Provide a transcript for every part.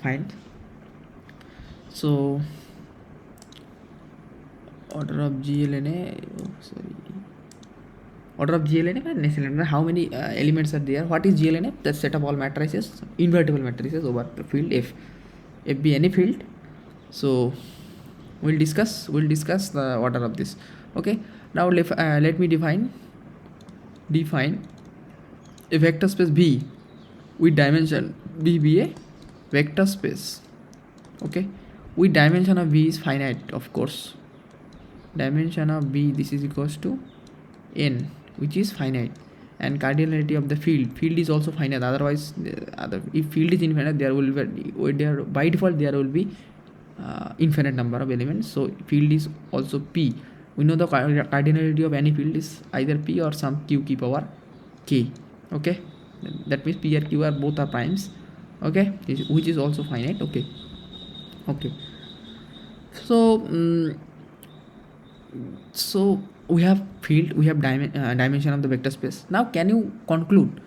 find. So order of GLNA, order of GLNA and SLNA, how many elements are there? What is GLNA? The set of all matrices, invertible matrices over the field F. F be any field. So we'll discuss the order of this. Okay, now let me define a vector space V with dimension V be a vector space. Okay, with dimension of V is finite, of course. Dimension of V, this is equals to n, which is finite, and cardinality of the field is also finite. Otherwise, if field is infinite, there will be by default there will be infinite number of elements. So field is also P. We know the cardinality of any field is either P or some Q power K. Okay, that means P or Q are both are primes. Okay, which is also finite. Okay. So we have field, we have dimension of the vector space. Now can you conclude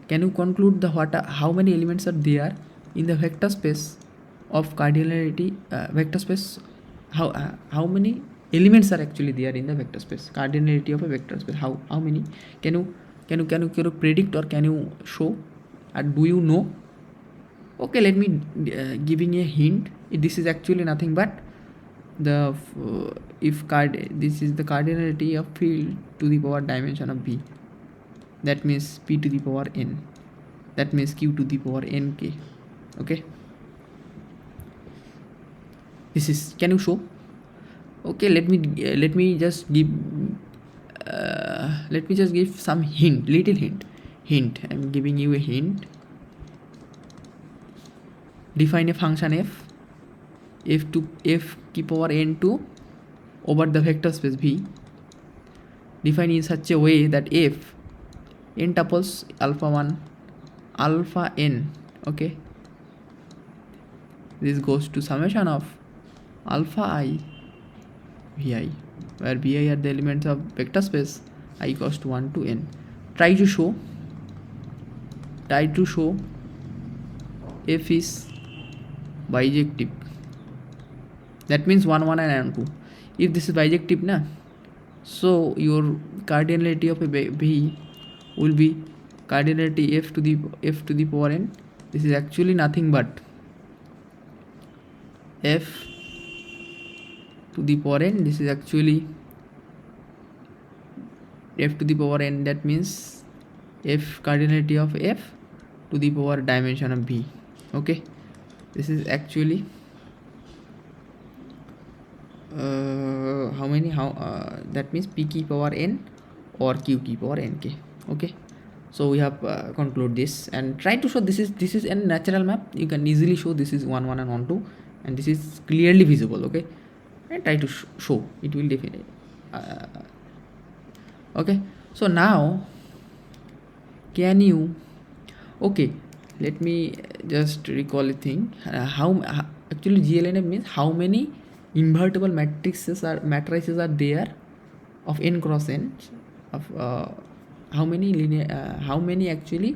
the how many elements are there in the vector space of cardinality vector space? How many elements are actually there in the vector space, cardinality of a vector space? How many? Can you predict, or can you show, or do you know? Okay, let me giving a hint. This is actually nothing but the this is the cardinality of field to the power dimension of B. That means P to the power n. That means Q to the power nk. Okay, this is, can you show? Okay, let me just give some hint, little hint. I'm giving you a hint. Define a function f to f power n2 over the vector space V. Define in such a way that f n tuples alpha 1 alpha n. Okay, this goes to summation of alpha I Vi, where Vi are the elements of vector space I equals to 1 to n. Try to show f is bijective. That means 1 1 and 2. If this is bijective na, so your cardinality of a V will be cardinality f to the power n. This is actually nothing but f to the power n. This is actually f to the power n. That means f cardinality of f to the power dimension of V. Okay, this is actually that means P power n or Q power nk. Okay, so we have conclude this and try to show this is a natural map. You can easily show this is 1 1 and 1 2, and this is clearly visible. Okay, and try to show it will definitely okay. So now can you, okay, let me just recall a thing. Actually GLNF means how many invertible matrices are there of n cross n, of how many actually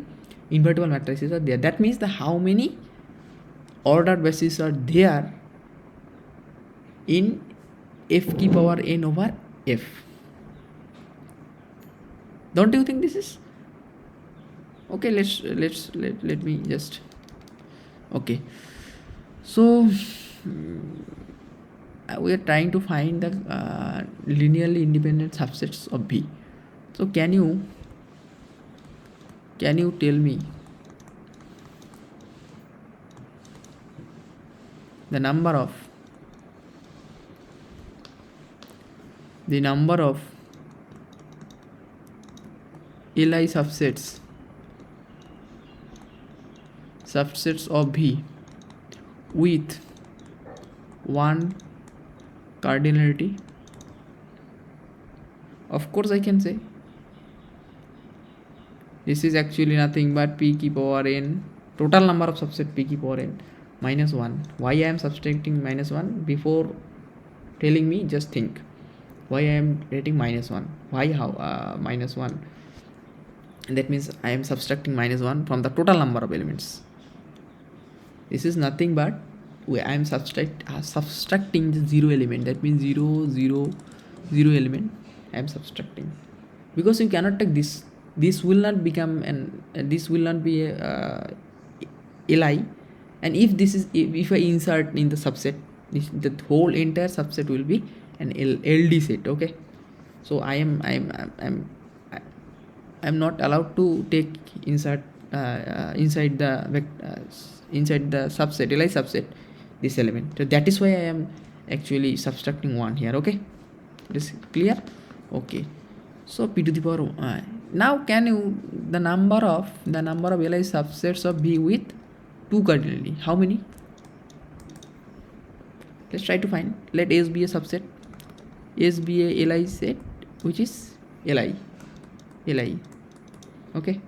invertible matrices are there. That means the how many ordered bases are there in f power n over f. Don't you think this is okay? Let me just, okay, so we are trying to find the linearly independent subsets of V. So can you tell me the number of Li subsets of V with one cardinality? Of course I can say this is actually nothing but P power n, total number of subset P power n minus 1. Why I am subtracting minus 1? Before telling me, just think why I am getting minus 1. Why minus 1? That means I am subtracting minus 1 from the total number of elements. This is nothing but I am subtracting the zero element. That means 0 0 0 element I am subtracting, because you cannot take this will not become an this will not be a li, and if this is if I insert in the subset, the whole entire subset will be an ld set. Okay, so I'm not allowed to take insert inside the subset li subset this element. So that is why I am actually subtracting 1 here. Okay, it is clear. Okay, so p to the power now can you the number of li subsets of B with 2 cardinality, how many? Let's try to find. Let S be a subset, S be a li set which is li. Okay,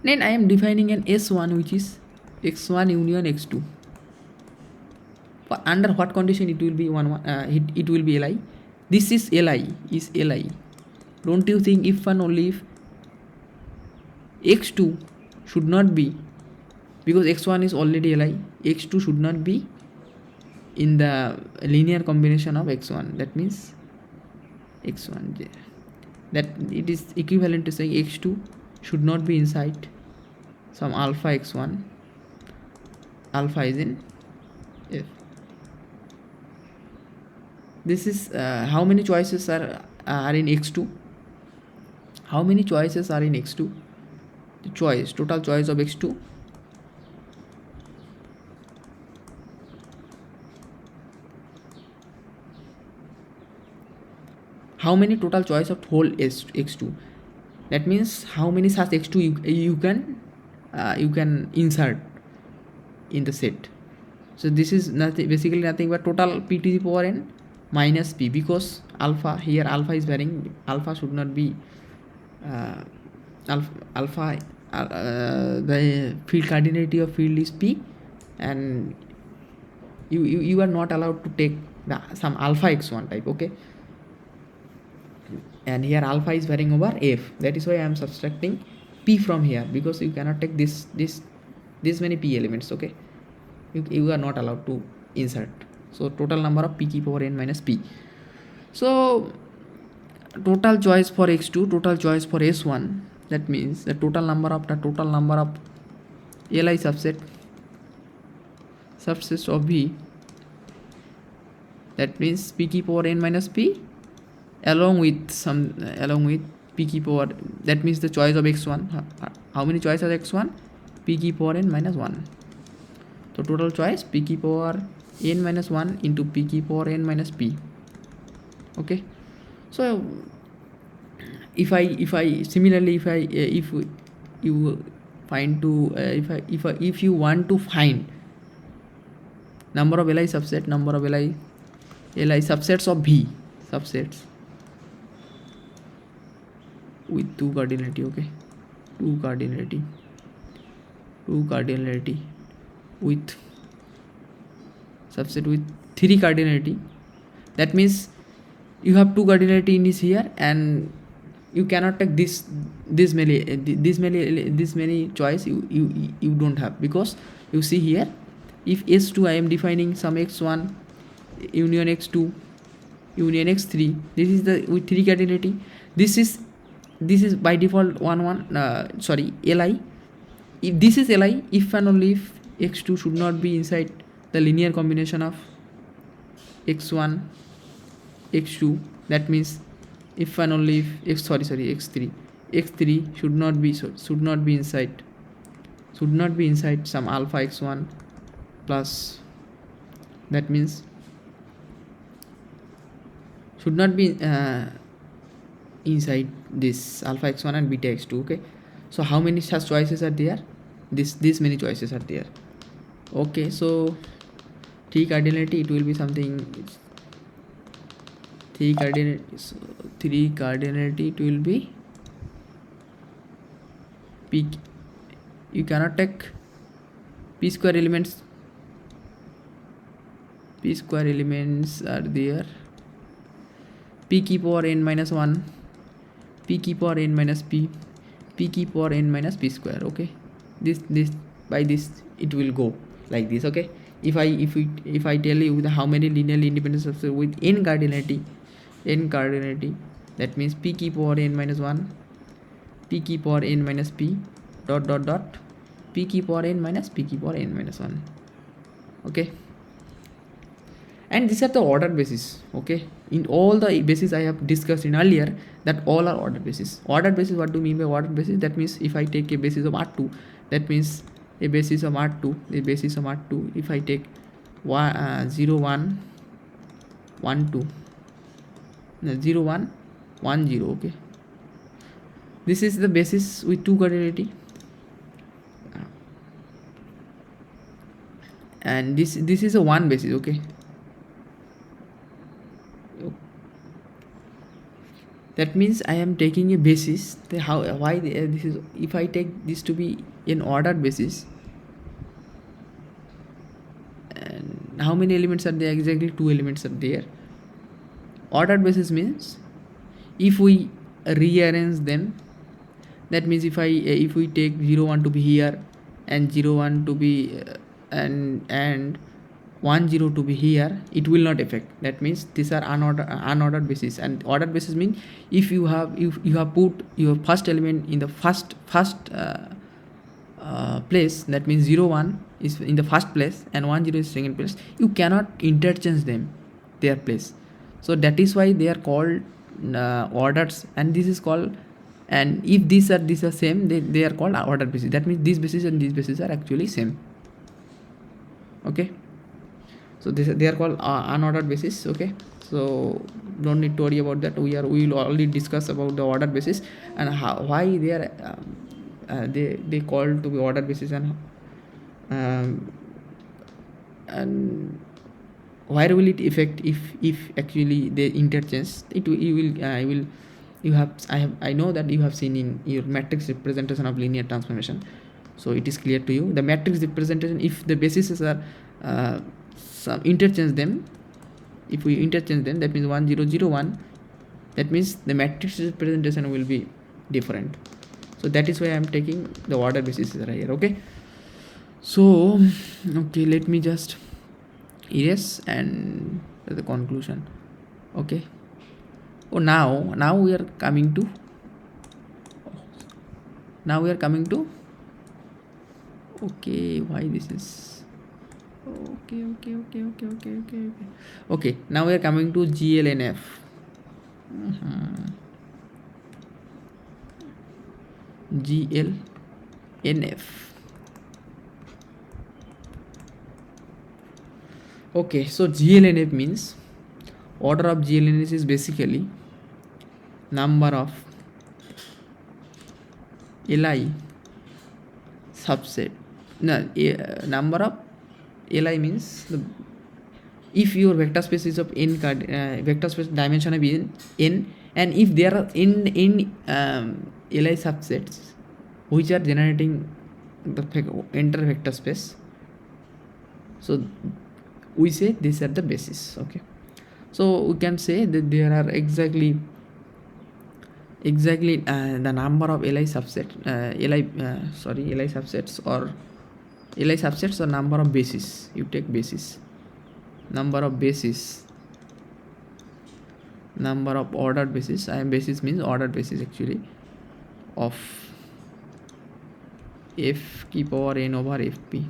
then I am defining an S1 which is x1 union x2. For under what condition it will be it will be li? This is li. Don't you think if and only if x2 should not be, because x1 is already li, x2 should not be in the linear combination of x1. That means x1, that it is equivalent to saying x2 should not be inside some alpha x1, alpha is in f. This is how many choices are in x2? How many choices are in x2? The total choice of x2, how many total choice of whole x2? That means how many such x2 you can insert in the set. So this is basically nothing but total p to the power n minus p, because alpha here, alpha is varying, alpha should not be alpha the field cardinality of field is p, and you are not allowed to take some alpha x1 type. Okay, and here alpha is varying over f. That is why I am subtracting p from here, because you cannot take this many p elements. Okay, you are not allowed to insert. So total number of p ki power n minus p. So total choice for x2, total choice for s1, that means the total number of li subsets of B, that means p ki power n minus p along with p ki power, that means the choice of x1. How many choices of x1? P ki power n minus 1. So total choice p ki power n minus 1 into p ki power n minus p. Okay, so if you want to find number of li subsets of V, subsets with 2 cardinality. Okay, 2 cardinality with subset with 3 cardinality. That means you have 2 cardinality in this here, and you cannot take this many choice you don't have, because you see here, if S2 I am defining some x1 union x2 union x3, this is the with 3 cardinality. This is by default li. If this is li, if and only if x2 should not be inside the linear combination of x1 x2, that means if and only if x3 should not be inside some alpha x1 plus, that means should not be inside this alpha x1 and beta x2. Okay, so how many such choices are there? This many choices are there. Okay, so 3 cardinality, it will be something 3 cardinality, it will be p. You cannot take p square elements are there. P ki power n minus 1, p ki power n minus p ki power n minus p square. Okay, this by this it will go like this. Okay, if I tell you how many linearly independent subsets with n cardinality, that means p key power n minus 1, p key power n minus p dot dot dot p key power n minus p key power n minus 1. Okay, and these are the ordered basis. Okay, in all the bases I have discussed in earlier, that all are ordered basis. Ordered basis, what do you mean by ordered basis? That means if I take a basis of R2, that means a basis of R2, if I take 0 1 1 2, no, 0 1 1 0. Okay, this is the basis with two cardinality, and this is a one basis. Okay, that means I am taking a basis. This is, if I take this to be an ordered basis, and how many elements are there? Exactly 2 elements are there. Ordered basis means if we rearrange them, that means if we take 0 1 to be here, and 0 1 to be and 1 0 to be here, it will not affect. That means these are unordered basis. And ordered basis means if you have put your first element in the first place, that means 0 1 is in the first place and 1 0 is second place, you cannot interchange them, their place. So that is why they are called orders, and this is called, and if these are same, they are called ordered basis. That means these bases and these bases are actually same. Okay, so they are called unordered basis. Okay, so don't need to worry about that. We will already discuss about the ordered basis and why they are they called to be ordered basis, and why will it affect if actually they interchange. I know that you have seen in your matrix representation of linear transformation, so it is clear to you. The matrix representation, if the bases are interchange them, if we interchange them, that means 1 0 0 1, that means the matrix representation will be different. So that is why I am taking the order basis right here. Okay, so okay, let me just erase and the conclusion. Okay, now we are coming to okay, why this is okay, now we are coming to GLNF. GLNF. Okay, so GLNF means order of GLNF is basically number of Li subset. Number of Li means if your vector space is of n vector space dimension of n, and if there are n Li subsets which are generating the entire vector space, so we say these are the basis. Okay, so we can say that there are exactly the number of Li subsets or number of bases. You take basis, number of basis, number of ordered basis. Basis means ordered basis actually of f की power n over fp.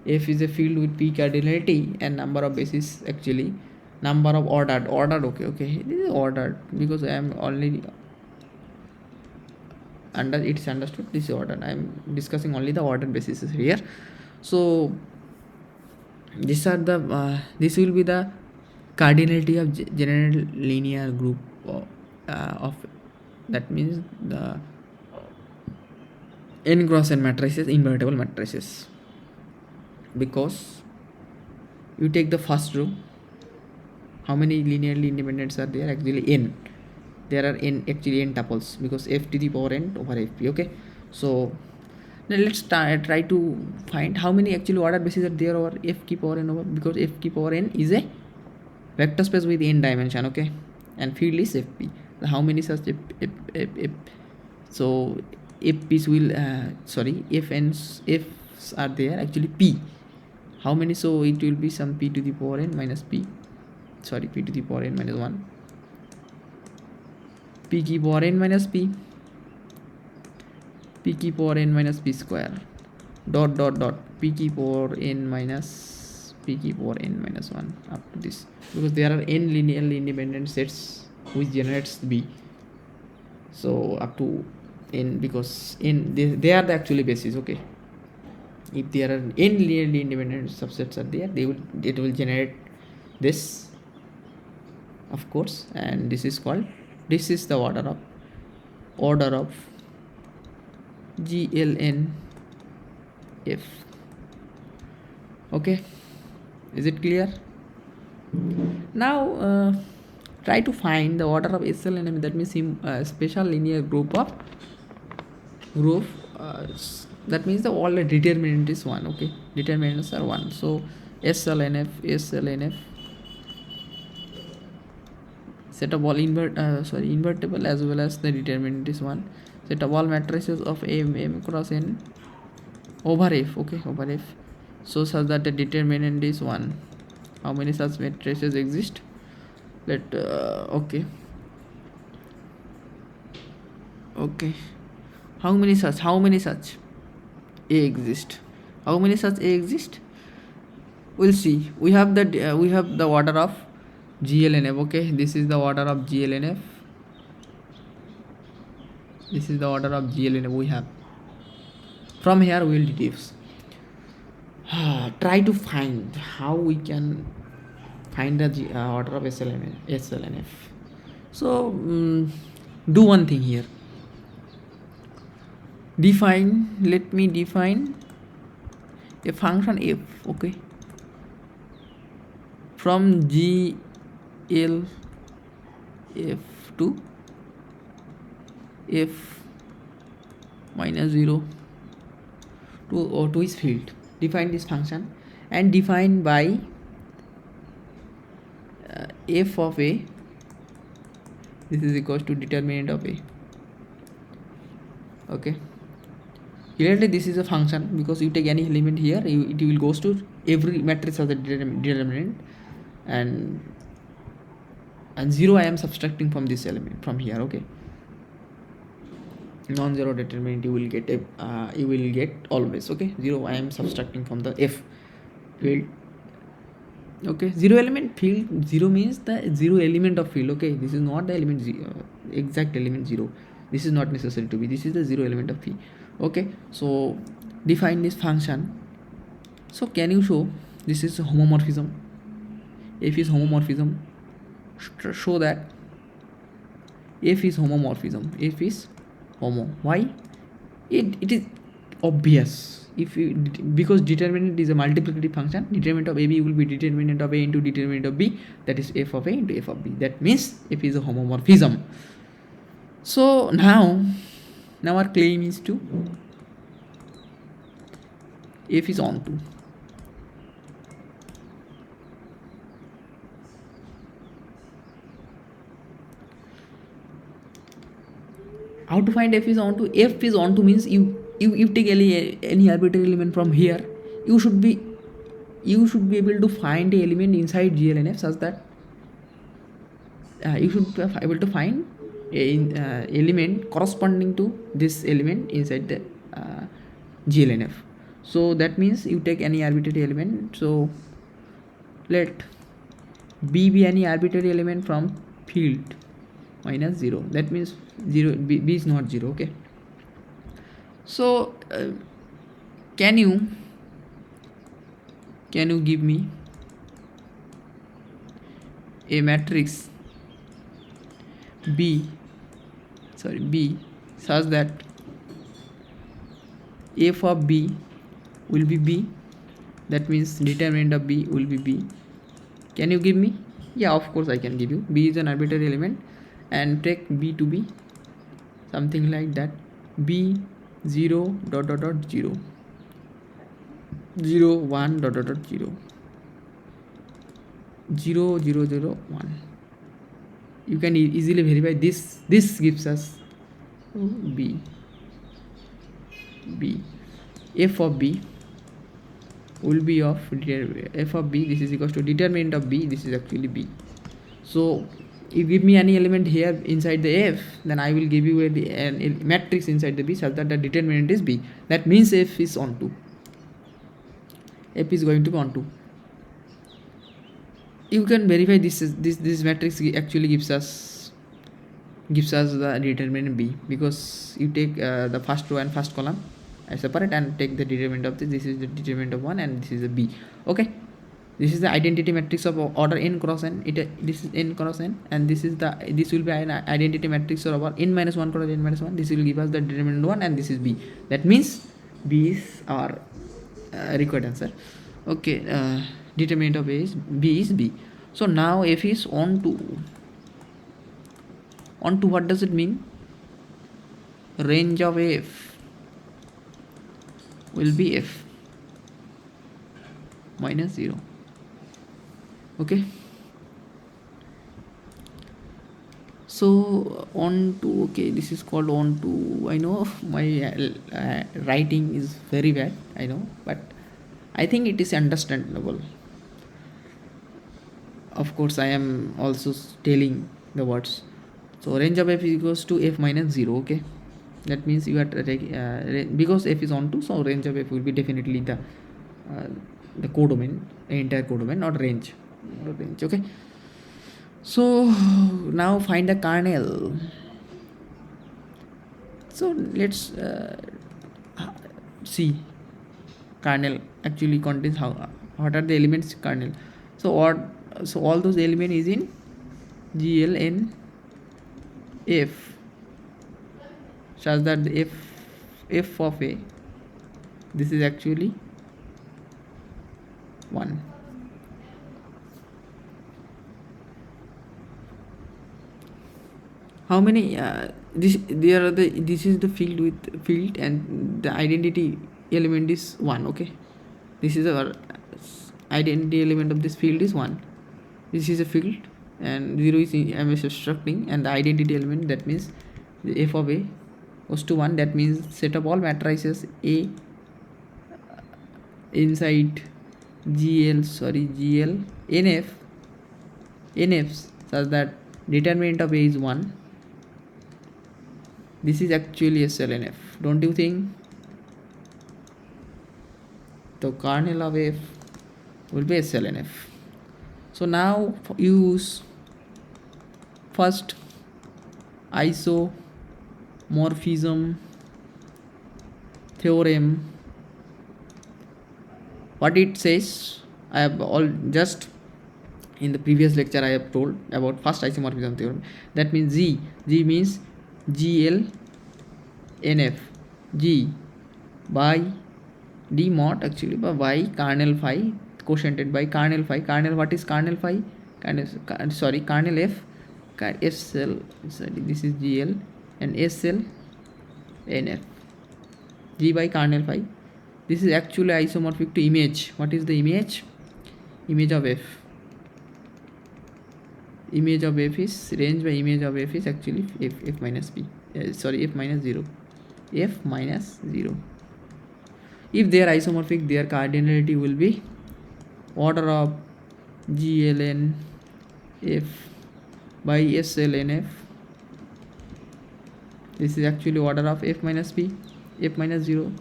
F is a field with p cardinality, and number of bases actually number of ordered. Okay, this is ordered because I am already it's understood. This is ordered. I am discussing only the ordered basis here. So these are the this will be the cardinality of general linear group of that means the n cross n matrices, invertible matrices, because you take the first row, how many linearly independents are there? Actually n. There are n tuples because f to the power n over fp. Okay, so now let's try to find how many actually ordered bases are there over f की power n over, because f की power n is a vector space with n dimension. Okay, and field is fp. So how many such So if p's will if f's are there, actually p, how many? So it will be some p to the power n minus p, p to the power n minus 1, p की power n minus p की power n minus p square dot dot dot p की power n minus p की power n minus 1 up to this, because there are n linearly independent sets which generates b. So up to n, because n they are the actually basis. Okay, if there are n linearly independent subsets are there, it will generate this, of course, and this is the order of GLNF. Okay, is it clear? Now try to find the order of SLNF, that means special linear group that means all the determinant is 1. Okay, determinants are 1. So SLNF set of all invertible as well as the determinant is 1. Set of all matrices of M cross N over F. Okay, over F, so such that the determinant is 1. How many such matrices exist? Okay, how many such A exist? How many such A exist? We'll see. We have the order of GLNF. Okay, this is the order of GLNF. This is the order of GLNF we have. From here we will deduce. Try to find how we can find the order of SLNF. So do one thing here. Let me define a function f. Okay, from GLF to f minus 0 to its field. Define this function and define by f of a, this is equals to determinant of a. Okay, clearly this is a function, because you take any element here, it will goes to every matrix of the determinant, and 0 I am subtracting from this element from here. Okay, non-zero determinant you will get always. Okay, 0 I am subtracting from the f field. Okay, 0 element field, 0 means the 0 element of field. Okay, this is not the element exact element 0, this is not necessary to be, this is the 0 element of field. Okay, so define this function. So can you show this is homomorphism? F is homomorphism. Show that F is homomorphism. F is homo. Why? It is obvious. Because determinant is a multiplicative function, determinant of AB will be determinant of A into determinant of B, that is f of A into f of B. That means F is a homomorphism. So now our claim is to F is onto. How to find F is onto? F is onto means you take any arbitrary element from here, you should be able to find a element inside GLNF such that you should be able to find a element corresponding to this element inside the GLNF. So that means you take any arbitrary element. So let B be any arbitrary element from field minus 0. That means 0 B is not 0. Okay, so can you give me a matrix B such that f of B will be B, that means determinant of B will be B. Can you give me? Yeah, of course I can give you. B is an arbitrary element, and take B to be something like that. B 0 dot dot dot 0 0 1 dot dot dot 0 0 0 0 1. You can easily verify this gives us B, B, f of B will be of f of B, this is equals to determinant of B, this is actually B. So you give me any element here inside the F, then I will give you a matrix inside the B such that the determinant is B. That means F is onto. F is going to be onto. You can verify this matrix actually gives us the determinant B, because you take the first row and first column as separate and take the determinant of this is the determinant of 1 and this is a B. Okay, this is the identity matrix of order n cross n. This is n cross n, and this will be an identity matrix of order n minus 1 cross n minus 1. This will give us the determinant 1 and this is B. That means B is our required answer. Okay, determinant of B is B. So now F is onto. Onto, what does it mean? Range of F will be F minus 0. Okay, so onto. Okay, this is called onto. I know my writing is very bad, I know, but I think it is understandable. Of course, I am also telling the words. So range of F is equals to F minus 0. Okay, that means you are because F is onto, so range of F will be definitely the codomain, entire codomain, not range. Okay, so now find the kernel. So let's see. Kernel actually contains what are the elements kernel. So all those elements is in GLN F, such that the f of A, this is actually 1. How many this is the field and the identity element is 1. Okay, this is our identity element of this field is 1. This is a field and 0 is I'm subtracting, and the identity element, that means the f of A goes to 1. That means set up all matrices A inside GL NFs such that determinant of A is 1. This is actually SLNF, don't you think? The kernel of F will be SLNF. So now use first isomorphism theorem. What it says, I have just in the previous lecture I have told about first isomorphism theorem. That means G means GL NF, G by D mod actually by kernel phi quotiented by kernel phi. Kernel, what is kernel phi? Kernel F, SL, this is GL and SL NF, G by kernel phi. This is actually isomorphic to image. What is the image? Image of F. Image of F is range by image of F is actually F minus B. F minus 0. F minus 0. If they are isomorphic, their cardinality will be order of GLN F by SLNF. This is actually order of F minus B, F minus 0.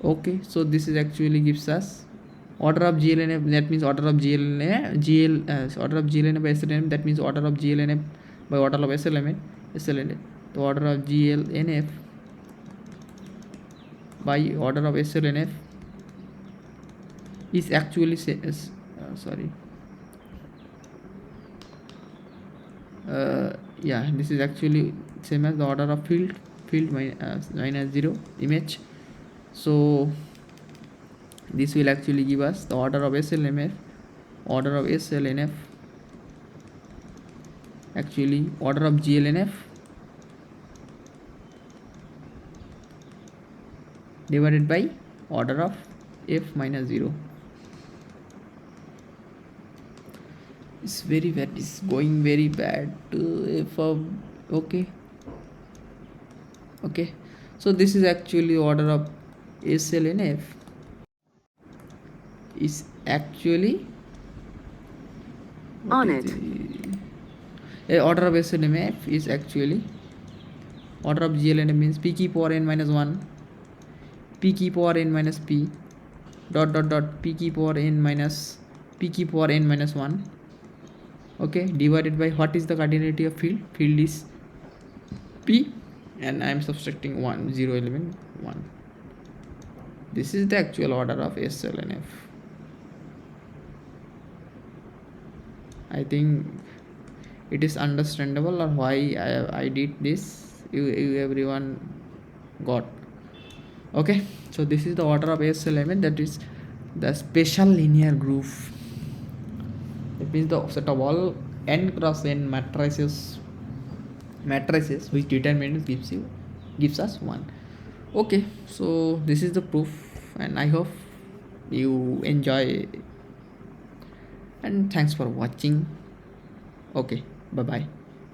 Okay, so this is actually gives us order of GLNF. That means order of order of GLNF by SLNF. That means order of GLNF by order of SLNF. The order of GLNF by order of SLNF is actually this is actually same as the order of field minus 0 image. So this will actually give us the order of SLNF, order of SLNF, actually order of GLNF divided by order of F minus 0. It's very bad, it's going very bad. F of, okay, Okay, so this is actually order of SLNF is actually what On is it. a order of SLNF is actually order of GLNF means p key power n minus 1 p key power n minus p dot dot dot p key power n minus p key power n minus 1, okay, divided by what is the cardinality of field is p, and I am subtracting 1 0 element 1. This is the actual order of SLNF. I think it is understandable or why I did this. You everyone got. Okay, so this is the order of S element, that is the special linear groove. It means the set of all n cross n matrices which determinant gives us 1. Okay, so this is the proof, and I hope you enjoy, and thanks for watching. Okay, bye bye.